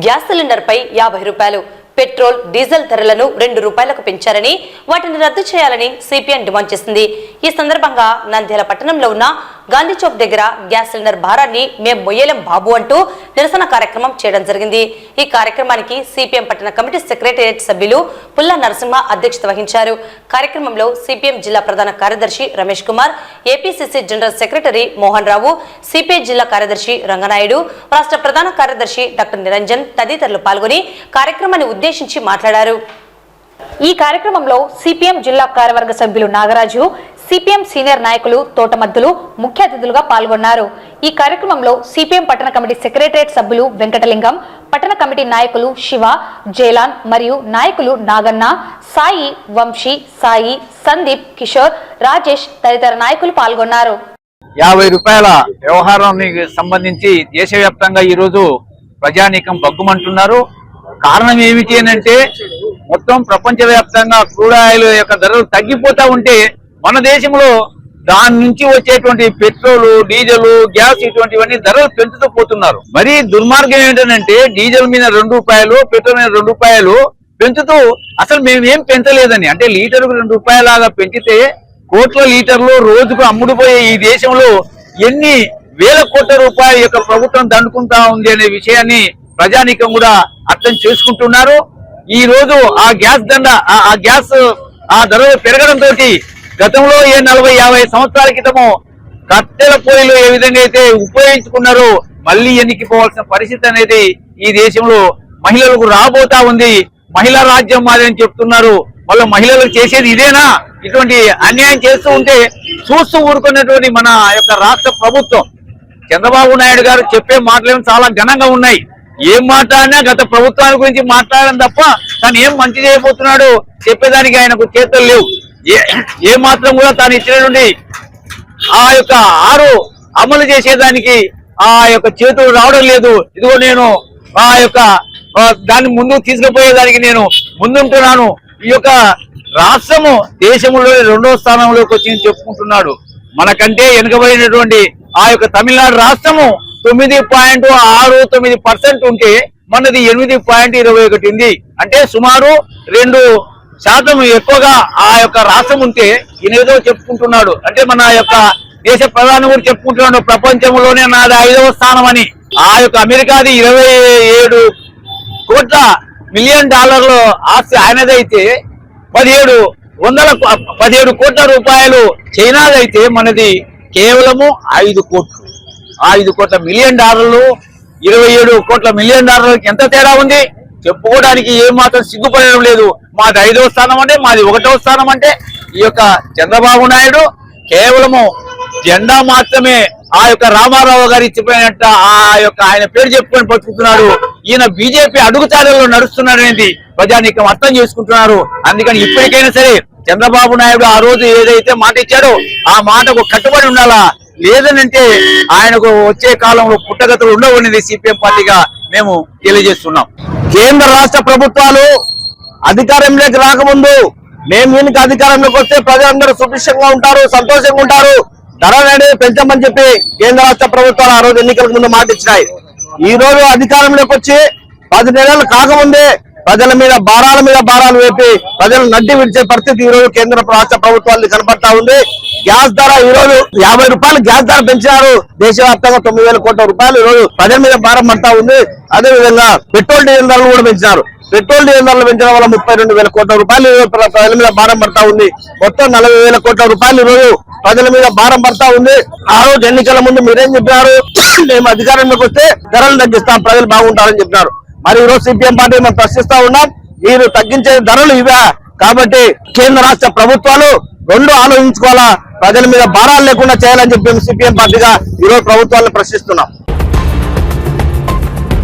Gas cylinder పై 50 రూపాయలు, petrol diesel ధరలను 2 రూపాయలకు పెంచారని, వాటిని రద్దు చేయాలని సిపిఎం డిమాండ్ చేసింది. ఈ సందర్భంగా నంద్యాల పట్టణంలో ఉన్న గాంధీ చౌక్ దగ్గర గ్యాస్ సిలిండర్ భారాన్ని మేం మొయ్యలేం బాబు అంటూ నిరసన కార్యక్రమం చేయడం జరిగింది. ఈ కార్యక్రమానికి సిపిఎం పట్టణ కమిటీ సెక్రటేరియట్ సభ్యులు పుల్ల నరసింహ అధ్యక్షత వహించారు. కార్యక్రమంలో సిపిఎం జిల్లా ప్రధాన కార్యదర్శి Ramesh Kumar, APCC general secretary Mohan Rao, CPI జిల్లా కార్యదర్శి రంగనాయుడు, రాష్ట్ర ప్రధాన కార్యదర్శి డాక్టర్ నిరంజన్ తదితరులు పాల్గొని కార్యక్రమాన్ని ఉద్దేశించి మాట్లాడారు. ఈ కార్యక్రమంలో సిపిఎం జిల్లా కార్యవర్గ సభ్యులు నాగరాజు, సిపిఎం సీనియర్ నాయకులు తోటమద్దులు ముఖ్య అతిథులుగా పాల్గొన్నారు. ఈ కార్యక్రమంలో సిపిఎం పట్టణ కమిటీ సెక్రటేరియట్ సభ్యులు వెంకటలింగం, పట్టణ కమిటీ నాయకులు శివ, జైలాన్ మరియు నాయకులు నాగన్న, సాయి, వంశీ, సాయి, సందీప్, కిషోర్, రాజేష్ తదితర నాయకులు పాల్గొన్నారు. 50 రూపాయల వ్యవహారానికి సంబంధించి దేశవ్యాప్తంగా ఈరోజు ప్రజానీకం బగ్గుమంటున్నారు. కారణం ఏమిటి అంటే మొత్తం ప్రపంచవ్యాప్తంగా క్రూడ్ ఆయిల్ యొక్క ధరలు తగ్గిపోతా ఉంటే మన దేశంలో దాని నుంచి వచ్చేటువంటి పెట్రోల్, డీజిల్, గ్యాస్ ఇటువంటివన్నీ ధరలు పెంచుతూ పోతున్నారు. మరి దుర్మార్గం ఏంటంటే డీజిల్ మీద 2 రూపాయలు, పెట్రోల్ మీద 2 రూపాయలు పెంచుతూ అసలు మేమేం పెంచలేదని, అంటే లీటర్కు 2 రూపాయలాగా పెంచితే కోట్ల లీటర్లు రోజుకు అమ్ముడుపోయే ఈ దేశంలో ఎన్ని వేల కోట్ల రూపాయల యొక్క ప్రభుత్వం దండుకుంటా ఉంది అనే విషయాన్ని ప్రజానీకం కూడా అర్థం చేసుకుంటున్నారు. ఈ రోజు ఆ గ్యాస్ ధరలు పెరగడంతో గతంలో 40-50 సంవత్సరాల క్రితము కట్టెల పొయ్యిలు ఏ విధంగా అయితే ఉపయోగించుకున్నారో మళ్ళీ ఎన్నికిపోవాల్సిన పరిస్థితి అనేది ఈ దేశంలో మహిళలకు రాబోతా ఉంది. మహిళా రాజ్యం మాదని చెప్తున్నారు. వాళ్ళు మహిళలకు చేసేది ఇదేనా? ఇటువంటి అన్యాయం చేస్తూ ఉంటే చూస్తూ ఊరుకున్నటువంటి మన యొక్క రాష్ట్ర ప్రభుత్వం, చంద్రబాబు నాయుడు గారు చెప్పే మాటలేమో చాలా ఘనంగా ఉన్నాయి. ఏం మాట్లాడినా గత ప్రభుత్వాన్ని గురించి మాట్లాడడం తప్ప తను ఏం మంచి చేయబోతున్నాడో చెప్పేదానికి ఆయనకు చేతులు లేవు. ఏ మాత్రం కూడా తాను ఇచ్చినటువంటి ఆ యొక్క 6 అమలు చేసేదానికి ఆ యొక్క చేతులు రావడం లేదు. ఇదిగో నేను ఆ యొక్క దాన్ని ముందుకు తీసుకుపోయేదానికి నేను ముందుంటున్నాను. ఈ యొక్క రాష్ట్రము దేశంలో 2వ స్థానంలోకి వచ్చి చెప్పుకుంటున్నాడు. మనకంటే వెనుకబడినటువంటి ఆ యొక్క తమిళనాడు రాష్ట్రము 9.69% ఉంటే మనది 8.21 ఉంది. అంటే సుమారు 2% ఎక్కువగా ఆ యొక్క రాష్ట్రం ఉంటే ఈయనేదో చెప్పుకుంటున్నాడు. అంటే మన యొక్క దేశ ప్రధాని కూడా చెప్పుకుంటున్నాడు ప్రపంచంలోనే నాది 5వ స్థానం అని. ఆ యొక్క అమెరికాది 27 కోట్ల మిలియన్ డాలర్లు ఆస్తి ఆయనదైతే 17 కోట్ల రూపాయలు చైనాదైతే మనది కేవలము 5 కోట్లు. 5 కోట్ల మిలియన్ డాలర్లు 27 కోట్ల మిలియన్ డాలర్లకి ఎంత తేడా ఉంది చెప్పుకోవడానికి ఏమాత్రం సిగ్గుపడడం లేదు. మాది 5వ స్థానం అంటే మాది 1వ స్థానం అంటే ఈ యొక్క చంద్రబాబు నాయుడు కేవలము జెండా మాత్రమే ఆ యొక్క రామారావు గారు ఇచ్చిపోయినట్టు ఆ యొక్క ఆయన పేరు చెప్పుకొని బతుకుతున్నాడు. ఈయన బీజేపీ అడుగుచాడల్లో నడుస్తున్నాడు అనేది ప్రజానీకం అర్థం చేసుకుంటున్నారు. అందుకని ఇప్పటికైనా సరే చంద్రబాబు నాయుడు ఆ రోజు ఏదైతే మాట ఇచ్చాడో ఆ మాటకు కట్టుబడి ఉండాలా. లేదనంటే ఆయనకు వచ్చే కాలంలో పుట్టగతులు ఉండవనేది సిపిఎం పార్టీగా మేము తెలియజేస్తున్నాం. కేంద్ర రాష్ట్ర ప్రభుత్వాలు అధికారంలోకి రాకముందు మేము వీనికి అధికారంలోకి వస్తే ప్రజలందరూ సుభిక్షంగా ఉంటారు, సంతోషంగా ఉంటారు, ధరలు అనేది పెంచమని చెప్పి కేంద్ర రాష్ట్ర ప్రభుత్వాలు ఆ రోజు ఎన్నికలకు ముందు మాట ఇచ్చినాయి. ఈ రోజు అధికారంలోకి వచ్చి 10 నెలలు కాకముందే ప్రజల మీద భారాలు వేపి ప్రజలు నడ్డి విడిచే పరిస్థితి ఈ రోజు కేంద్ర రాష్ట్ర ప్రభుత్వాలు కనపడతా ఉంది. గ్యాస్ ధర ఈ రోజు 50 రూపాయలు గ్యాస్ ధర పెంచినారు. దేశవ్యాప్తంగా 9,000 కోట్ల రూపాయలు ఈ రోజు ప్రజల మీద భారం పడతా ఉంది. అదే విధంగా పెట్రోల్ డీజిల్ ధరలు కూడా పెంచినారు. పెట్రోల్ డీజిల్ ధరలు పెంచడం వల్ల 32,000 కోట్ల రూపాయలు ప్రజల మీద భారం పడతా ఉంది. మొత్తం 40,000 కోట్ల రూపాయలు ఈ రోజు ప్రజల మీద భారం పడతా ఉంది. ఆ రోజు ఎన్నికల ముందు మీరేం చెప్పినారు? మేము అధికారంలోకి వస్తే ధరలు తగ్గిస్తాం, ప్రజలు బాగుంటారని చెప్పినారు. మరి ఈ రోజు సిపిఎం పార్టీ మేము ప్రశ్నిస్తా ఉన్నాం, మీరు తగ్గించే ధరలు ఇవే కాబట్టి కేంద్ర రాష్ట్ర ప్రభుత్వాలు 2 ఆలోచించుకోవాలా, ప్రజల మీద భారాలు లేకుండా చేయాలని చెప్పి సిపిఎం పార్టీగా ఈ రోజు ప్రభుత్వాలను ప్రశ్నిస్తున్నాం.